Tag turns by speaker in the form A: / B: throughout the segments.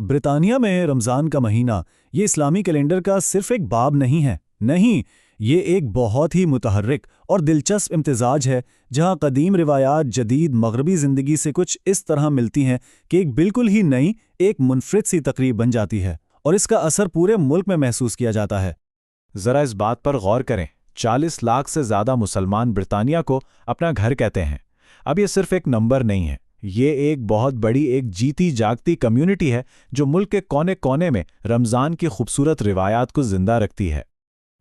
A: برطانیہ میں رمضان کا مہینہ یہ اسلامی کیلنڈر کا صرف ایک باب نہیں ہے، نہیں، یہ ایک بہت ہی متحرک اور دلچسپ امتزاج ہے جہاں قدیم روایات جدید مغربی زندگی سے کچھ اس طرح ملتی ہیں کہ ایک بالکل ہی نئی، ایک منفرد سی تقریب بن جاتی ہے اور اس کا اثر پورے ملک میں محسوس کیا جاتا ہے۔
B: ذرا اس بات پر غور کریں، 40 لاکھ سے زیادہ مسلمان برطانیہ کو اپنا گھر کہتے ہیں۔ اب یہ صرف ایک نمبر نہیں ہے، یہ ایک بہت بڑی ایک جیتی جاگتی کمیونٹی ہے جو ملک کے کونے کونے میں رمضان کی خوبصورت روایات کو زندہ رکھتی ہے۔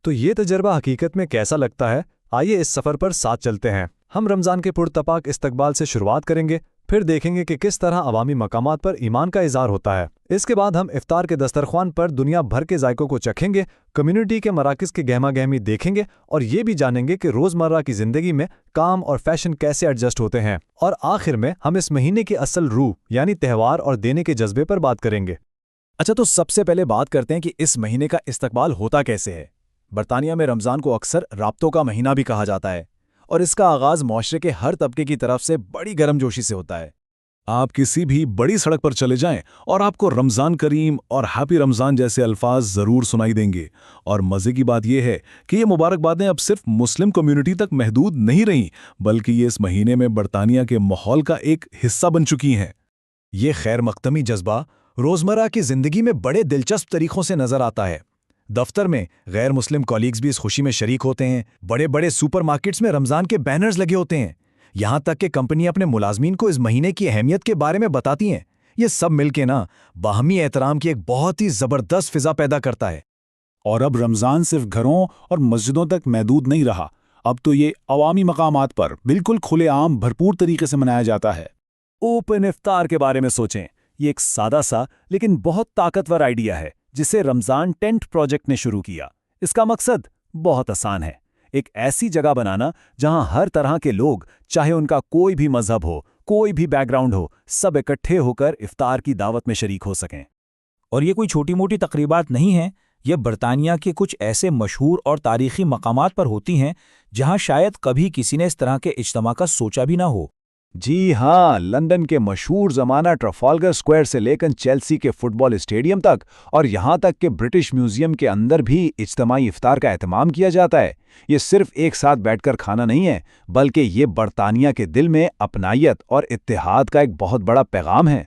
C: تو یہ تجربہ حقیقت میں کیسا لگتا ہے؟ آئیے اس سفر پر ساتھ چلتے ہیں۔ ہم رمضان کے پرتپاک استقبال سے شروعات کریں گے، پھر دیکھیں گے کہ کس طرح عوامی مقامات پر ایمان کا اظہار ہوتا ہے۔ اس کے بعد ہم افطار کے دسترخوان پر دنیا بھر کے ذائقوں کو چکھیں گے، کمیونٹی کے مراکز کی گہما گہمی دیکھیں گے اور یہ بھی جانیں گے کہ روزمرہ کی زندگی میں کام اور فیشن کیسے ایڈجسٹ ہوتے ہیں۔ اور آخر میں ہم اس مہینے کی اصل روح یعنی تہوار اور دینے کے جذبے پر بات کریں گے۔
D: اچھا، تو سب سے پہلے بات کرتے ہیں کہ اس مہینے کا استقبال ہوتا کیسے ہے۔ برطانیہ میں رمضان کو اکثر رابطوں کا مہینہ بھی کہا جاتا ہے اور اس کا آغاز معاشرے کے ہر طبقے کی طرف سے بڑی گرم جوشی سے ہوتا ہے۔
E: آپ کسی بھی بڑی سڑک پر چلے جائیں اور آپ کو رمضان کریم اور ہیپی رمضان جیسے الفاظ ضرور سنائی دیں گے، اور مزے کی بات یہ ہے کہ یہ مبارکبادیں اب صرف مسلم کمیونٹی تک محدود نہیں رہیں، بلکہ یہ اس مہینے میں برطانیہ کے ماحول کا ایک حصہ بن چکی ہیں۔
D: یہ خیر مقدمی جذبہ روزمرہ کی زندگی میں بڑے دلچسپ طریقوں سے نظر آتا ہے۔ دفتر میں غیر مسلم کولیگز بھی اس خوشی میں شریک ہوتے ہیں، بڑے بڑے سپر مارکیٹس میں رمضان کے بینرز لگے ہوتے ہیں، یہاں تک کہ کمپنی اپنے ملازمین کو اس مہینے کی اہمیت کے بارے میں بتاتی ہیں۔ یہ سب مل کے باہمی احترام کی ایک بہت ہی زبردست فضا پیدا کرتا ہے۔
E: اور اب رمضان صرف گھروں اور مسجدوں تک محدود نہیں رہا، اب تو یہ عوامی مقامات پر بالکل کھلے عام بھرپور طریقے سے منایا جاتا ہے۔
A: اوپن افطار کے بارے میں سوچیں، یہ ایک سادہ سا لیکن بہت طاقتور آئیڈیا ہے جسے رمضان ٹینٹ پروجیکٹ نے شروع کیا۔ اس کا مقصد بہت آسان ہے، ایک ایسی جگہ بنانا جہاں ہر طرح کے لوگ، چاہے ان کا کوئی بھی مذہب ہو، کوئی بھی بیک گراؤنڈ ہو، سب اکٹھے ہو کر افطار کی دعوت میں شریک ہو سکیں۔
F: اور یہ کوئی چھوٹی موٹی تقریبات نہیں ہیں، یہ برطانیہ کے کچھ ایسے مشہور اور تاریخی مقامات پر ہوتی ہیں جہاں شاید کبھی کسی نے اس طرح کے اجتماع کا سوچا بھی نہ ہو۔
B: جی ہاں، لندن کے مشہور زمانہ ٹرافالگر سکوائر سے لے کر چیلسی کے فٹ بال اسٹیڈیم تک، اور یہاں تک کہ برٹش میوزیم کے اندر بھی اجتماعی افطار کا اہتمام کیا جاتا ہے۔ یہ صرف ایک ساتھ بیٹھ کر کھانا نہیں ہے، بلکہ یہ برطانیہ کے دل میں اپنائیت اور اتحاد کا ایک بہت بڑا پیغام ہے۔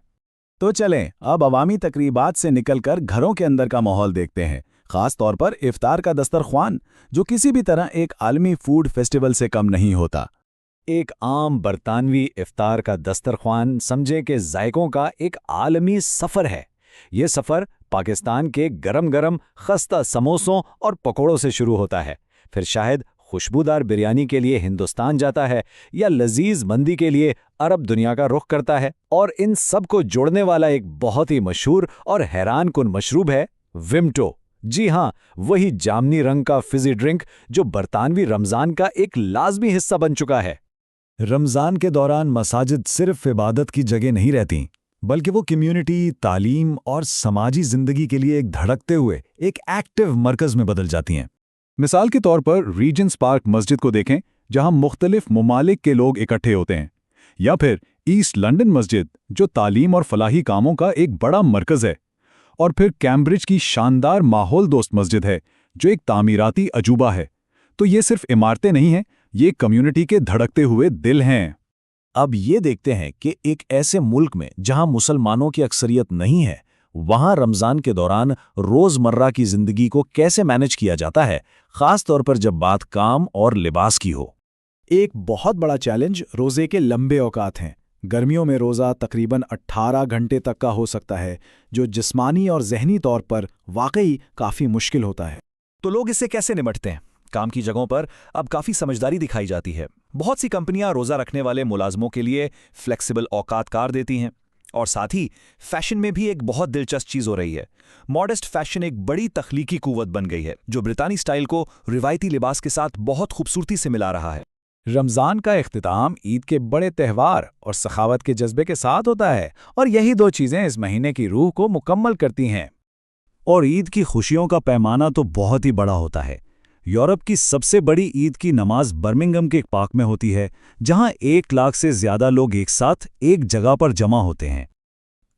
E: تو چلیں اب عوامی تقریبات سے نکل کر گھروں کے اندر کا ماحول دیکھتے ہیں، خاص طور پر افطار کا دسترخوان، جو کسی بھی طرح ایک عالمی فوڈ فیسٹیول سے کم نہیں ہوتا۔
C: ایک عام برطانوی افطار کا دسترخوان سمجھے کہ ذائقوں کا ایک عالمی سفر ہے۔ یہ سفر پاکستان کے گرم گرم خستہ سموسوں اور پکوڑوں سے شروع ہوتا ہے، پھر شاید خوشبودار بریانی کے لیے ہندوستان جاتا ہے، یا لذیذ مندی کے لیے عرب دنیا کا رخ کرتا ہے، اور ان سب کو جوڑنے والا ایک بہت ہی مشہور اور حیران کن مشروب ہے ومٹو۔ جی ہاں، وہی جامنی رنگ کا فزی ڈرنک جو برطانوی رمضان کا ایک لازمی حصہ بن چکا ہے۔
A: رمضان کے دوران مساجد صرف عبادت کی جگہ نہیں رہتی، بلکہ وہ کمیونٹی، تعلیم اور سماجی زندگی کے لیے ایک دھڑکتے ہوئے ایک ایکٹیو مرکز میں بدل جاتی ہیں۔
E: مثال کے طور پر ریجنس پارک مسجد کو دیکھیں، جہاں مختلف ممالک کے لوگ اکٹھے ہوتے ہیں، یا پھر ایسٹ لندن مسجد جو تعلیم اور فلاحی کاموں کا ایک بڑا مرکز ہے، اور پھر کیمبرج کی شاندار ماحول دوست مسجد ہے جو ایک تعمیراتی عجوبہ ہے۔ تو یہ صرف عمارتیں نہیں ہیں، یہ کمیونٹی کے دھڑکتے ہوئے دل ہیں۔
D: اب یہ دیکھتے ہیں کہ ایک ایسے ملک میں جہاں مسلمانوں کی اکثریت نہیں ہے، وہاں رمضان کے دوران روزمرہ کی زندگی کو کیسے مینج کیا جاتا ہے، خاص طور پر جب بات کام اور لباس کی ہو۔
A: ایک بہت بڑا چیلنج روزے کے لمبے اوقات ہیں۔ گرمیوں میں روزہ تقریباً 18 گھنٹے تک کا ہو سکتا ہے، جو جسمانی اور ذہنی طور پر واقعی کافی مشکل ہوتا ہے۔
F: تو لوگ اس سے کیسے نمٹتے ہیں؟ کام کی جگہوں پر اب کافی سمجھداری دکھائی جاتی ہے۔ بہت سی کمپنیاں روزہ رکھنے والے ملازموں کے لیے فلیکسیبل اوقات کار دیتی ہیں، اور ساتھ ہی فیشن میں بھی ایک بہت دلچسپ چیز ہو رہی ہے۔ ماڈسٹ فیشن ایک بڑی تخلیقی قوت بن گئی ہے جو برطانوی سٹائل کو روایتی لباس کے ساتھ بہت خوبصورتی سے ملا رہا ہے۔
D: رمضان کا اختتام عید کے بڑے تہوار اور سخاوت کے جذبے کے ساتھ ہوتا ہے، اور یہی دو چیزیں اس مہینے کی روح کو مکمل کرتی ہیں۔
A: اور عید کی خوشیوں کا پیمانہ تو بہت ہی بڑا ہوتا ہے۔ یورپ کی سب سے بڑی عید کی نماز برمنگھم کے پارک میں ہوتی ہے، جہاں 1 لاکھ سے زیادہ لوگ ایک ساتھ ایک جگہ پر جمع ہوتے ہیں۔